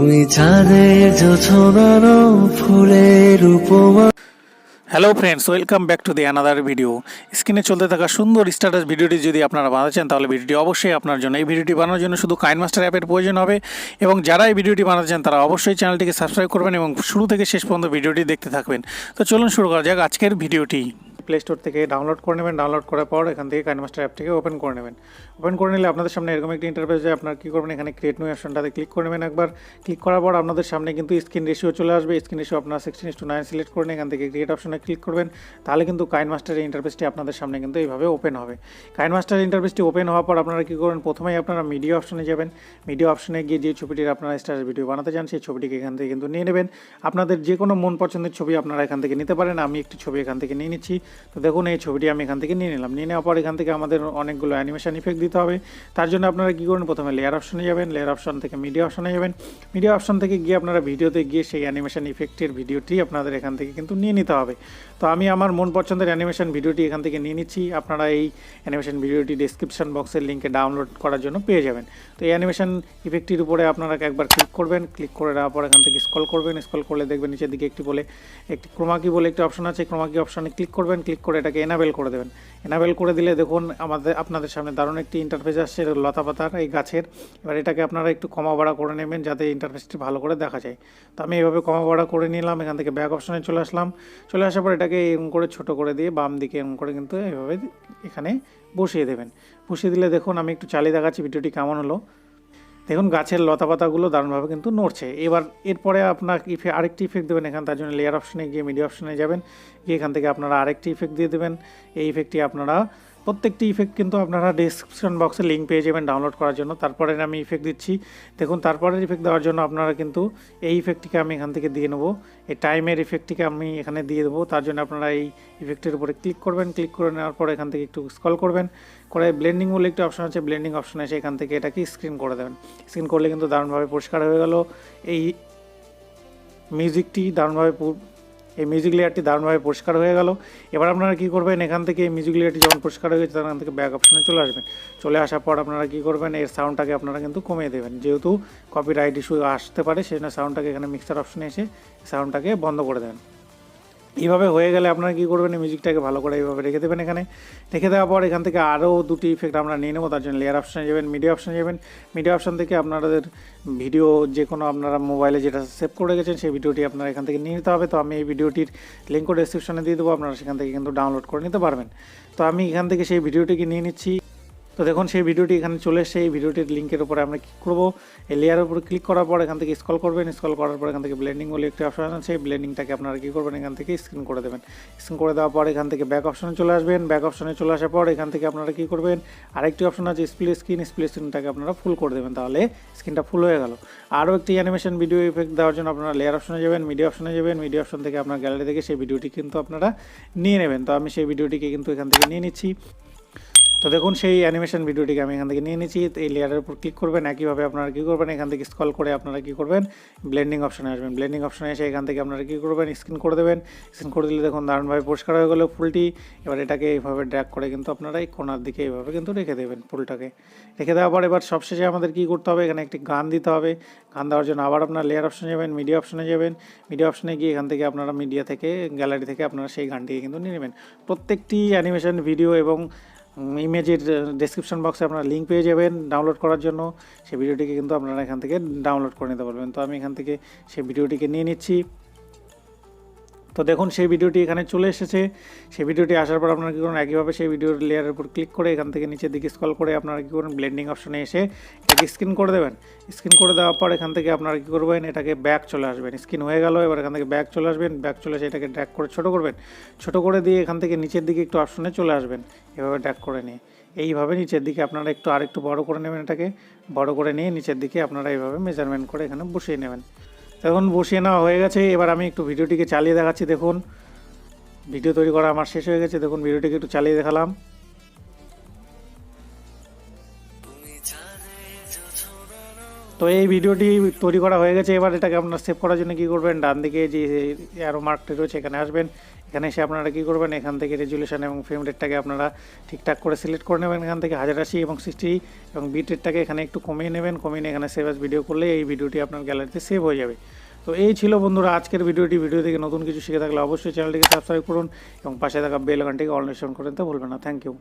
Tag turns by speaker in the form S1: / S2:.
S1: তুমি চাঁদের জোছনানো ফুলের উপমা।
S2: Hello friends, welcome back to the another video. স্ক্রিনে চলতে থাকা সুন্দর স্ট্যাটাস ভিডিওটি যদি আপনারা বানাতে চান তাহলে ভিডিওটি অবশ্যই আপনার জন্য। এই ভিডিওটি বানানোর জন্য শুধু কাইনমাস্টার অ্যাপের প্রয়োজন হবে এবং যারা এই ভিডিওটি বানাতে চান তারা অবশ্যই চ্যানেলটিকে সাবস্ক্রাইব করবেন এবং শুরু থেকে শেষ পর্যন্ত ভিডিওটি দেখতে থাকবেন। তো চলুন শুরু করা যাক আজকের ভিডিওটি। প্লে স্টোর থেকে ডাউনলোড করে নেবেন। ডাউনলোড করার পর এখান থেকে কাইনমাস্টার অ্যাপটিকে ওপেন করে নেবেন। ওপেন করে নিলে আপনাদের সামনে এরকম একটি ইন্টারফেস যায়। আপনারা কী করবেন, এখানে ক্রিয়েট নিউ অপশনটাতে ক্লিক করে নেবেন। একবার ক্লিক করার পর আপনাদের সামনে কিন্তু স্ক্রিন রেশিও চলে আসবে। স্ক্রিন রেশিও আপনারা 16:9 সিলেক্ট করে এখান থেকে ক্রিয়েট অপশনে ক্লিক করবেন। তাহলে কিন্তু কাইনমাস্টারের ইন্টারফেসটি আপনাদের সামনে কিন্তু এইভাবে ওপেন হবে। কাইনমাস্টার ইন্টারফেসটি ওপেন হওয়ার পর আপনারা কী করবেন, প্রথমেই আপনারা মিডিয়া অপশনে যাবেন। মিডিয়া অপশনে গিয়ে যে ছবিটির আপনারা স্টার ভিডিও বানাতে চান সেই ছবিটিকে এখান থেকে কিন্তু নিয়ে নেবেন। আপনাদের যে কোনো মন পছন্দের ছবি আপনারা এখান থেকে নিতে পারেন। আমি একটি ছবি এখান থেকে নিয়ে নিচ্ছি। তো দেখুন এই ছবিটি আমি এখান থেকে নিয়ে নিলাম। নিয়ে নেওয়ার পর এখান থেকে আমাদের অনেকগুলো অ্যানিমেশন ইফেক্ট দিতে হবে। তার জন্য আপনারা কী করবেন, প্রথমে লেয়ার অপশনে যাবেন। লেয়ার অপশন থেকে মিডিয়া অপশনে যাবেন। মিডিয়া অপশন থেকে গিয়ে আপনারা ভিডিওতে গিয়ে সেই অ্যানিমেশন ইফেক্টের ভিডিওটি আপনাদের এখান থেকে কিন্তু নিয়ে নিতে হবে। তো আমি আমার মন পছন্দের অ্যানিমেশন ভিডিওটি এখান থেকে নিয়ে নিচ্ছি। আপনারা এই অ্যানিমেশন ভিডিওটি ডেসক্রিপশন বক্সের লিঙ্কে ডাউনলোড করার জন্য পেয়ে যাবেন। তো এই অ্যানিমেশন ইফেক্টটির উপরে আপনারা একবার ক্লিক করবেন। ক্লিক করে দেওয়ার পর এখান থেকে স্ক্রল করবেন। স্ক্রল করলে দেখবেন নিচের দিকে একটি ক্রোমাকি বলে একটি অপশন আছে। ক্রোমাকি অপশনে ক্লিক করবেন। ক্লিক করে এটাকে এনাবেল করে দেবেন। এনাবেল করে দিলে দেখুন আপনাদের সামনে দারুণ একটি ইন্টারফেস আসছে লতা পাতার এই গাছের। এবার এটাকে আপনারা একটু কমা বাড়া করে নেবেন যাতে ইন্টারফেসটি ভালো করে দেখা যায়। তো আমি এইভাবে কমা বাড়া করে নিলাম। এখান থেকে ব্যাক অপশনে চলে আসলাম। চলে আসার পর এটাকে এরকম করে ছোটো করে দিয়ে বাম দিকে এরকম করে কিন্তু এইভাবে এখানে বসিয়ে দেবেন। বসিয়ে দিলে দেখুন আমি একটু চালিয়ে দেখাচ্ছি ভিডিওটি কেমন হলো। দেখুন গাছের লতা পাতাগুলো দারুণভাবে কিন্তু নড়ছে। এবার এরপরে আপনার আরেকটি ইফেক্ট দেবেন। এখানে তার জন্য লেয়ার অপশনে গিয়ে মিডিয়া অপশনে যাবেন। গিয়ে এখান থেকে আপনারা আরেকটি ইফেক্ট দিয়ে দেবেন। এই ইফেক্টটি আপনারা প্রত্যেকটি ইফেক্ট কিন্তু আপনারা ডেসক্রিপশন বক্সে লিঙ্ক পেয়ে যাবেন ডাউনলোড করার জন্য। তারপরে আমি ইফেক্ট দিচ্ছি। দেখুন তারপরের ইফেক্ট দেওয়ার জন্য আপনারা কিন্তু এই ইফেক্টটিকে আমি এখান থেকে দিয়ে নেবো। এই টাইমের ইফেক্টটিকে আমি এখানে দিয়ে দেবো। তার জন্য আপনারা এই ইফেক্টের উপরে ক্লিক করবেন। ক্লিক করে নেওয়ার পর এখান থেকে একটু স্ক্রল করবেন। করে ব্লেন্ডিং বলে একটি অপশন আছে। ব্লেন্ডিং অপশনে এসে এখান থেকে এটাকে স্ক্রিন করে দেবেন। স্ক্রিন করলে কিন্তু দারুণভাবে পরিষ্কার হয়ে গেল। এই মিউজিক লেয়ারটি দারুণভাবে পরিষ্কার হয়ে গেল। এবার আপনারা কী করবেন, এখান থেকে এই মিউজিক লেয়ারটি যখন পরিষ্কার হয়ে গেছে তখন থেকে ব্যাক অপশনে চলে আসবেন। চলে আসার পর আপনারা কী করবেন, এর সাউন্ডটাকে আপনারা কিন্তু কমিয়ে দেবেন। যেহেতু কপিরাইট ইস্যু আসতে পারে সেই জন্য সাউন্ডটাকে এখানে মিক্সার অপশনে এসে সাউন্ডটাকে বন্ধ করে দেবেন। এইভাবে হয়ে গেলে আপনারা কী করবেন, এই মিউজিকটাকে ভালো করে এইভাবে রেখে দেবেন। এখানে রেখে দেওয়ার পর এখান থেকে আরও দুটি ইফেক্ট আমরা নিয়ে নেবো। তার জন্য লেয়ার অপশনে যাবেন, মিডিয়া অপশনে যাবেন। মিডিয়া অপশন থেকে আপনাদের ভিডিও যে কোনো আপনারা মোবাইলে যেটা সেভ করে রেখেছেন সেই ভিডিওটি আপনারা এখান থেকে নিয়ে নিতে হবে। তো আমি এই ভিডিওটির লিঙ্কও ডেসক্রিপশনে দিয়ে দেবো, আপনারা সেখান থেকে কিন্তু ডাউনলোড করে নিতে পারবেন। তো আমি এখান থেকে সেই ভিডিওটিকে নিয়ে নিচ্ছি। তো দেখুন সেই ভিডিওটি এখানে চলে এসে এই ভিডিওটির লিঙ্কের উপরে আমরা কী করবো, এই লেয়ারের উপরে ক্লিক করার পর এখান থেকে স্ক্রল করবেন। স্ক্রল করার পর এখান থেকে ব্লেন্ডিং বলে একটি অপশন আছে। সেই ব্লেন্ডিংটাকে আপনারা কী করবেন, এখান থেকে স্ক্রিন করে দেবেন। স্ক্রিন করে দেওয়ার পর এখান থেকে ব্যাক অপশনে চলে আসবেন। ব্যাক অপশনে চলে আসার পর এখান থেকে আপনারা কী করবেন, আরেকটি অপশন আছে স্প্লিট স্ক্রিন। স্প্লিট স্ক্রিনটাকে আপনারা ফুল করে দেবেন, তাহলে স্ক্রিনটা ফুল হয়ে গেল। আরও একটি অ্যানিমেশন ভিডিও ইফেক্ট দেওয়ার জন্য আপনারা লেয়ার অপশনে যাবেন, মিডিয়া অপশনে যাবেন। মিডিয়া অপশন থেকে আপনার গ্যালারি থেকে সেই ভিডিওটি কিন্তু আপনারা নিয়ে নেবেন। তো আমি সেই ভিডিওটিকে কিন্তু এখান থেকে নিয়ে নিচ্ছি। তো দেখুন সেই অ্যানিমেশন ভিডিওটিকে আমি এখান থেকে নিয়ে নিচ্ছি। এই লেয়ারের উপর ক্লিক করবেন। একইভাবে আপনারা কী করবেন, এখান থেকে স্ক্রল করে আপনারা কী করবেন, ব্লেন্ডিং অপশনে আসবেন। ব্লেন্ডিং অপশনে এসে এখান থেকে আপনারা কী করবেন, স্ক্রিন করে দেবেন। স্ক্রিন করে দিলে দেখুন দারুণভাবে পরিষ্কার হয়ে গেলো ফুলটি। এবার এটাকে এইভাবে ড্র্যাগ করে কিন্তু আপনারা এই কোণার দিকে এইভাবে কিন্তু রেখে দেবেন ফুলটাকে। রেখে দেওয়ার পর এবার সবশেষে আমাদের কী করতে হবে, এখানে একটি গান দিতে হবে। গান দেওয়ার জন্য আবার আপনারা লেয়ার অপশনে যাবেন, মিডিয়া অপশনে যাবেন। মিডিয়া অপশনে গিয়ে এখান থেকে আপনারা মিডিয়া থেকে গ্যালারি থেকে আপনারা সেই গানটিকে কিন্তু নিয়ে নেবেন। প্রত্যেকটি অ্যানিমেশন ভিডিও এবং ইমেজের ডেসক্রিপশন বক্সে আপনারা লিঙ্ক পেয়ে যাবেন ডাউনলোড করার জন্য। সেই ভিডিওটিকে কিন্তু আপনারা এখান থেকে ডাউনলোড করে নিতে পারবেন। তো আমি এখান থেকে সেই ভিডিওটিকে নিয়ে নিচ্ছি। তো দেখুন সেই ভিডিওটি এখানে চলে এসেছে। সেই ভিডিওটি আসার পর আপনারা কী করুন, একইভাবে সেই ভিডিওর লেয়ারের উপর ক্লিক করে এখান থেকে নিচের দিকে স্ক্রল করে আপনারা কী করুন, ব্লেন্ডিং অপশনে এসে এটাকে স্ক্রিন করে দেবেন। স্ক্রিন করে দেওয়ার পর এখান থেকে আপনারা কী করবেন, এটাকে ব্যাক চলে আসবেন। স্ক্রিন হয়ে গেল। এবার এখান থেকে ব্যাক চলে আসবেন। ব্যাক চলে এসে এটাকে ড্র্যাগ করে ছোটো করবেন। ছোটো করে দিয়ে এখান থেকে নিচের দিকে একটু অপশনে চলে আসবেন, এভাবে ড্র্যাগ করে নিয়ে এইভাবে নিচের দিকে আপনারা আরেকটু বড় করে নেবেন। এটাকে বড় করে নিয়ে নিচের দিকে আপনারা এইভাবে মেজারমেন্ট করে এখানে বসিয়ে নেবেন। তখন বসিয়ে নেওয়া হয়ে গেছে। এবার আমি একটু ভিডিওটিকে চালিয়ে দেখাচ্ছি। দেখুন ভিডিও তৈরি করা আমার শেষ হয়ে গেছে। দেখুন ভিডিওটিকে একটু চালিয়ে দেখালাম। তো এই ভিডিওটি তৈরি করা হয়ে গেছে। এবার এটাকে আপনার সেভ করার জন্য কী করবেন, ডান দিকে যে অ্যারো মার্কটি রয়েছে এখানে আসবেন। এখানে এসে আপনারা কী করবেন, এখান থেকে রেজুলেশন এবং ফ্রেম রেটটাকে আপনারা ঠিকঠাক করে সিলেক্ট করে নেবেন। এখান থেকে 1080 এবং 60 এবং বিট রেটটাকে এখানে একটু কমিয়ে নেবেন। কমিয়ে নিয়ে এখানে সেভ অ্যাজ ভিডিও করলে এই ভিডিওটি আপনার গ্যালারিতে সেভ হয়ে যাবে। তো এই ছিল বন্ধুরা আজকের ভিডিওটি। ভিডিও থেকে নতুন কিছু শিখে থাকলে অবশ্যই চ্যানেলটিকে সাবস্ক্রাইব করুন এবং পাশে থাকা বেল আইকনটিকে অল নিশ্চয় করতে ভুলবেন না। Thank you.